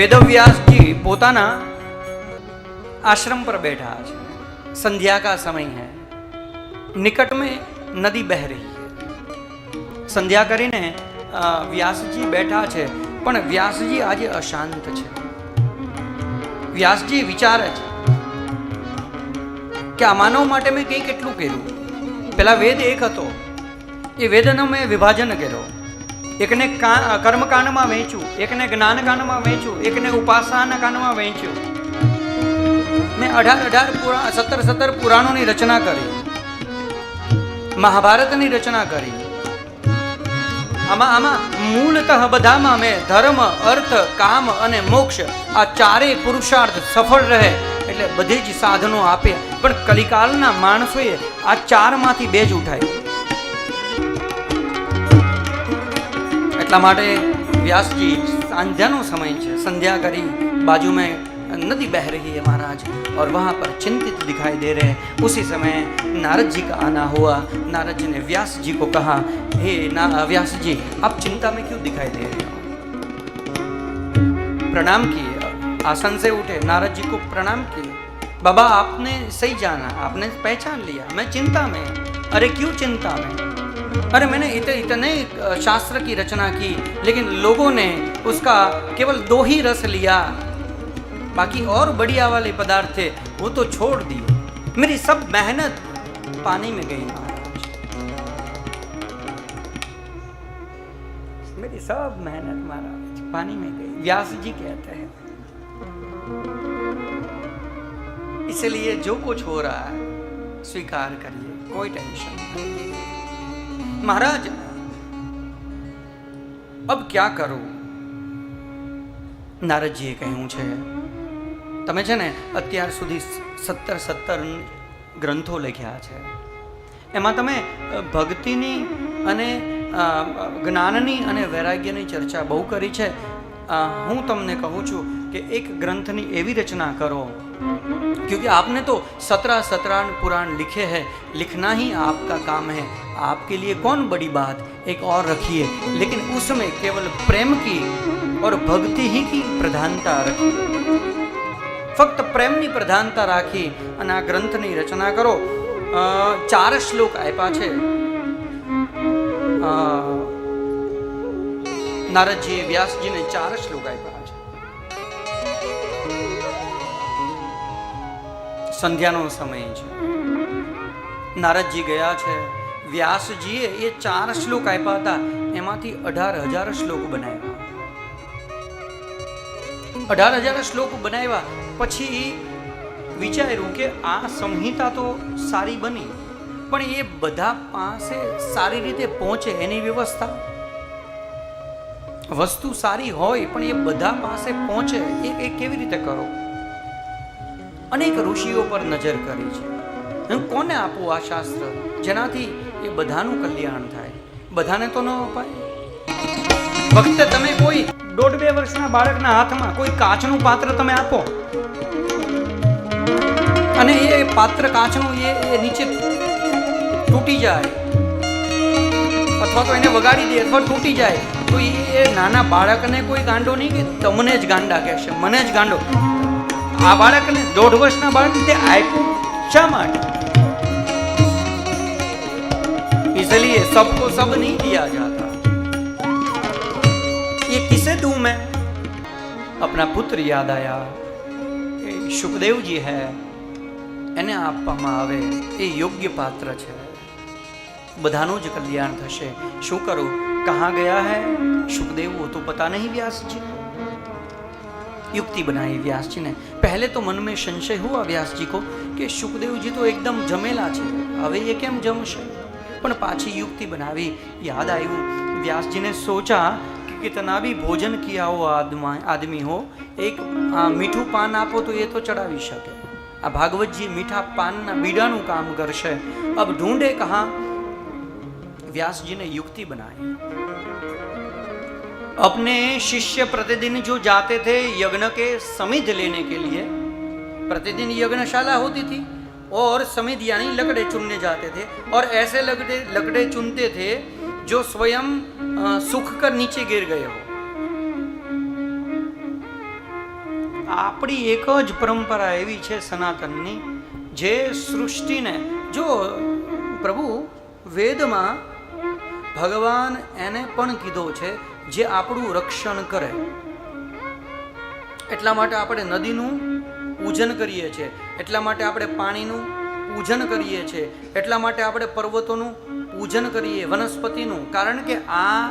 वेदव्यास जी પોતાના आश्रम पर बैठा है, संध्या का समय है, निकट में नदी बह रही है। संध्या करीने व्यासजी बैठा है, पण व्यासजी आज अशांत है। व्यासजी विचारे छे कि आ मानव माटे मैं कई केटलुं कर्युं। पेला वेद एक हतो, ए वेदनो मैं विभाजन कर्यो। एकने कर्मकांड में वहेंच्युं, एकने ज्ञानकांड में वहेंच्युं, एकने उपासना कांड में वहेंच्युं। मैं 17 पुराणों की रचना करी, महाभारत की रचना करी। आमा मूलतः बधामां मैं धर्म, अर्थ, काम अने मोक्ष आ चारे पुरुषार्थ सफल रहे એટલે બધી જ સાધનો આપે, પણ કલિકાલના માણસોએ આ ચારમાંથી બે જ ઉઠાય। એટલા માટે વ્યાસજી संध्याનો समय है, संध्या करी, बाजू में नदी बह रही है महाराज, और वहां पर चिंतित दिखाई दे रहे हैं। उसी समय नारद जी का आना हुआ। नारद जी ने व्यास जी को कहा, हे व्यास जी, आप चिंता में क्यों दिखाई दे रहे हो? प्रणाम किए, आसन से उठे, नारद जी को प्रणाम किए। बाबा आपने सही जाना, आपने पहचान लिया, मैं चिंता में। अरे क्यों चिंता में? अरे मैंने इतने शास्त्र की रचना की, लेकिन लोगों ने उसका केवल 2 ही रस लिया, बाकी और बढ़िया वाले पदार्थ थे वो तो छोड़ दिए। मेरी सब मेहनत पानी में गई महाराज, मेरी सब मेहनत महाराज पानी में गई। व्यास जी कहते हैं, इसलिए जो कुछ हो रहा है स्वीकार करिए, कोई टेंशन नहीं। महाराज अब क्या करूं? नारद जी कहूं छे, તમે છે ને અત્યાર સુધી 17 ગ્રંથો લખ્યા છે, એમાં તમે ભક્તિની અને જ્ઞાનની અને વૈરાગ્યની ચર્ચા બહુ કરી છે। હું તમને કહું છું કે એક ગ્રંથની એવી રચના કરો, क्योंकि आपने तो 17 पुराण लिखे हैं, लिखना ही आपका काम है। आपके लिए कौन बड़ी बात, एक और रखिए, लेकिन उसमें केवल प्रेम की और भक्ति ही की प्रधानता रखिए। फक्त प्रेमनी प्रधानता राखी અને આ ગ્રંથની રચના કરો। 4 શ્લોક આપ્યા છે નારદજી વ્યાસજીને, 4 શ્લોક આપ્યા છે। સંધ્યાનો સમય છે, નારદજી ગયા છે, વ્યાસજીએ એ 4 શ્લોક આપ્યા હતા, એમાંથી 18,000 શ્લોક બનાવ્યા। 18,000 શ્લોક બનાવ્યા પછી વિચાર્યું કે આ સંહિતા તો સારી બની, પણ એ બધા પાસે સારી રીતે પહોંચે એની વ્યવસ્થા, વસ્તુ સારી હોય પણ એ બધા પાસે પહોંચે એ કેવી રીતે કરો? અનેક ઋષિઓ પર નજર કરી છે, હું કોને આપું આ શાસ્ત્ર જેનાથી એ બધાનું કલ્યાણ થાય? બધાને તો ન અપાય। ફક્ત તમે કોઈ 1.5-2 વર્ષના બાળકના હાથમાં કોઈ કાચનું પાત્ર તમે આપો અને એ પાત્ર કાચનું એ નીચે તૂટી જાય, અથવા તો એને વગાડી દે અથવા તૂટી જાય, તો એ નાના બાળકને કોઈ ગાંડો નહીં કે તમને જ ગાંડા કહેશે, મને જ ગાંડો। આ બાળકને 1.5 વર્ષના બાળકને તે આપ્યું શા માટે? इसलिए सबको सब नहीं दिया जाता। ये किसे दूं मैं? अपना पुत्र याद आया, सुखदेव जी है, એને આપવામાં આવે એ યોગ્ય પાત્ર છે, બધાનું જ કલ્યાણ થશે। શું કરું? कहाँ गया है सुखदेव, वो तो पता नहीं। व्यास जी युक्ति बनाई व्यास जी ने। पहले तो मन में संशय हुआ व्यास जी को कि सुखदेव जी तो एकदम जमेला छे, हवे ये केम जमशे? पण पाछी युक्ति बनावी। याद आयु, व्यास जी ने सोचा कि कितना भी भोजन किया हो आदमी हो, एक मीठू पान आपो तो ये तो चढ़ावी सके। आ भागवत जी मीठा पानना बीडानु काम करशे। अब ढूंढे कहाँ? व्यास जी ने युक्ति बनाई। अपने शिष्य प्रतिदिन जो जाते थे यज्ञ के समिध लेने के लिए, प्रतिदिन यज्ञशाला होती थी और समिध यानी लकड़े चुनने जाते थे, और ऐसे लकड़े चुनते थे जो स्वयं सूख कर नीचे गिर गए हो। આપણી એક જ પરંપરા એવી છે સનાતનની, જે સૃષ્ટિને, જો પ્રભુ વેદમાં ભગવાન એને પણ કીધો છે જે આપણું રક્ષણ કરે. એટલા માટે આપણે નદીનું પૂજન કરીએ છીએ, એટલા માટે આપણે પાણીનું પૂજન કરીએ છીએ, એટલા માટે આપણે પર્વતોનું પૂજન કરીએ, વનસ્પતિનું, કારણ કે આ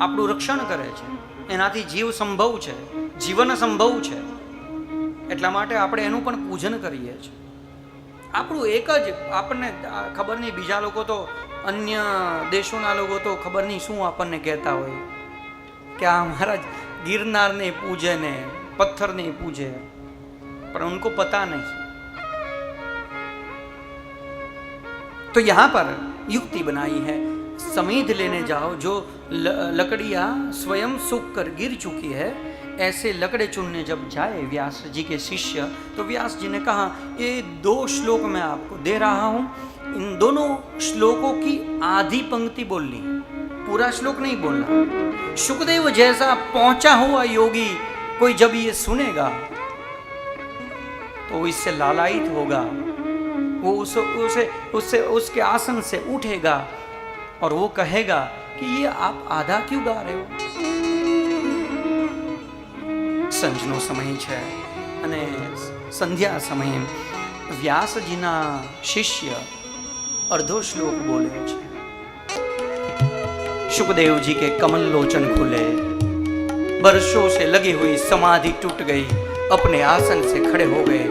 આપણું રક્ષણ કરે છે, એનાથી જીવ સંભવ છે, જીવન સંભવ છે. એટલા માટે આપણે એનું પણ પૂજન કરીએ છીએ. આપણું એક જ, આપણને ખબર નહીં, બીજા લોકો તો, અન્ય દેશોના લોકો તો ખબર નહીં શું આપણને કહેતા હોય કે આ મહારાજ गिरनार ने पूजे ने पत्थर नहीं पूजे, पर उनको पता नहीं. तो यहां पर युक्ति बनाई है, समीध लेने जाओ, जो लकड़ियां स्वयं सूख कर गिर चुकी है, ऐसे लकड़े चुनने जब जाए व्यास जी के शिष्य, तो व्यास जी ने कहा ये 2 श्लोक मैं आपको दे रहा हूं, इन दोनों श्लोकों की आधी पंक्ति बोलनी, पूरा श्लोक नहीं बोलना. सुखदेव जैसा पहुंचा हुआ योगी कोई जब ये सुनेगा तो इससे लालायित होगा, वो उससे उसके आसन से उठेगा और वो कहेगा कि ये आप आधा क्यों गा रहे हो. સંજનો સમય છે અને સંધ્યા સમયે વ્યાસજીના શિષ્ય અર્ધો શ્લોક બોલે છે. सुखदेव जी के कमल लोचन खुले, वर्षों से लगी हुई समाधि टूट गई, अपने आसन से खड़े हो गए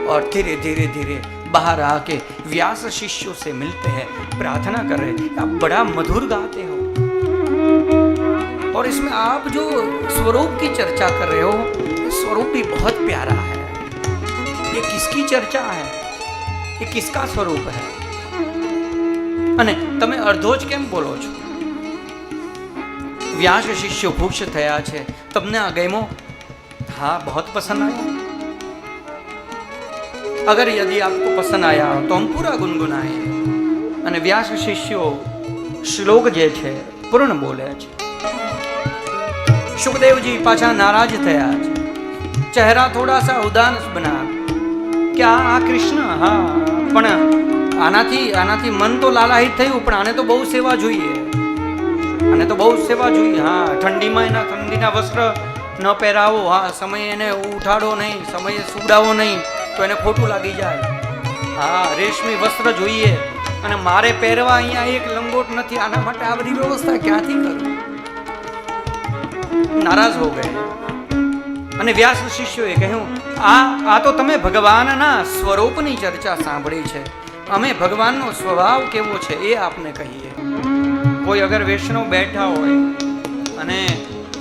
और धीरे धीरे धीरे बाहर आके व्यास शिष्यों से मिलते हैं, प्रार्थना कर रहे हैं. आप बड़ा मधुर गाते हो और इसमें आप जो स्वरूप की चर्चा कर रहे हो, स्वरूप भी बहुत प्यारा है. ये किसकी चर्चा है, ये किसका स्वरूप है, અને તમે અર્ધો જ કેમ બોલો છો? व्यास शिष्यो खुश थया छे. तमने आ गमो? हाँ, बहुत पसंद आया. अगर यदि आपको पसंद आया तो हम पूरा गुनगुनाए. અને વ્યાસ શિષ્યો શ્લોક જે છે પૂર્ણ બોલે છે. સુખદેવજી પાછા નારાજ થયા છે, ચહેરા થોડા સા ઉદાસ બના. क्या આ કૃષ્ણ? હા, પણ આનાથી મન તો લાલાહિત થયું, પણ આને તો બહુ સેવા જોઈએ, અને તો બહુ સેવા જોઈએ. હા, ઠંડીમાં એના ઠંડીના વસ્ત્ર ન પહેરાવો, હા, સમયે એને ઉઠાડો નહીં, સમયે સુવડાવો નહીં તો એને ખોટું લાગી જાય. હા, રેશમી વસ્ત્ર જોઈએ, અને મારે પહેરવા અહીંયા એક લંગોટ નથી, આના માટે આ બધી વ્યવસ્થા ક્યાંથી કરું? નારાજ હો ગયે. અને વ્યાસ શિષ્યોએ કહ્યું, આ તો તમે ભગવાનના સ્વરૂપની ચર્ચા સાંભળી છે, અમે ભગવાનનો સ્વભાવ કેવો છે એ આપને કહીએ. કોઈ અગર વૈષ્ણવ બેઠા હોય અને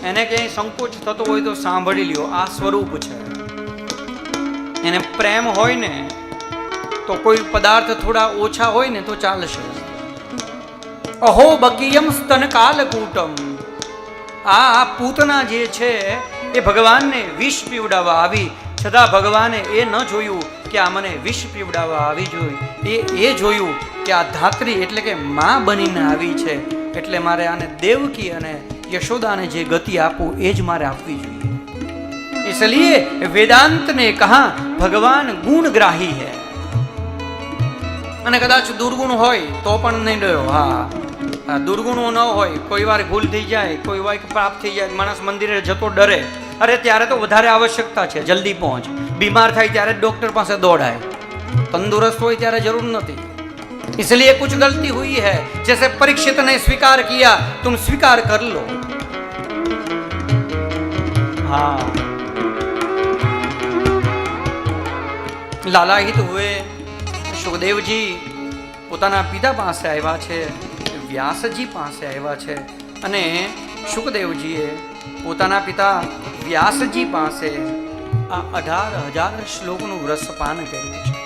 એને ક્યાંય સંકોચ થતો હોય તો સાંભળી લ્યો, આ સ્વરૂપ છે. એને પ્રેમ હોય ને તો કોઈ પદાર્થ થોડા ઓછા હોય ને તો ચાલશે. અહો બકીયમ સ્તન કાલકૂટમ. આ પૂતના જે છે એ ભગવાનને વિષ પીવડાવવા આવી, છતાં ભગવાને એ ન જોયું કે આ મને વિષ પીવડાવવા આવી જોઈ, એ જોયું કે આ ધાત્રી એટલે કે માં બનીને આવી છે, એટલે મારે આને દેવકી અને યશોદાને જે ગતિ આપું એ જ મારે આપવી જોઈએ. इसलिए वेदांत ने कहा भगवान गुणग्राही है. અને કદાચ દુર્ગુણ હોય તો પણ નહીં ડરો. હા, દુર્ગુણો ન હોય, કોઈ વાર ભૂલ થઈ જાય, કોઈ વાર પ્રાપ્ત થઈ જાય, માણસ મંદિરે જતો ડરે, અરે ત્યારે તો વધારે આવશ્યકતા છે, જલ્દી પહોંચ. બીમાર થાય ત્યારે ડોક્ટર પાસે દોડાય, તંદુરસ્ત હોય ત્યારે જરૂર નથી. इसलिए कुछ गलती हुई है, जैसे परीक्षित ने स्वीकार किया, तुम स्वीकार कर लो. हाँ, લાલાહિત હુએ. સુખદેવજી પોતાના પિતા પાસે આવ્યા છે, વ્યાસજી પાસે આવ્યા છે, અને સુખદેવજીએ પોતાના પિતા વ્યાસજી પાસે આ 18,000 શ્લોકનું રસપાન કર્યું છે.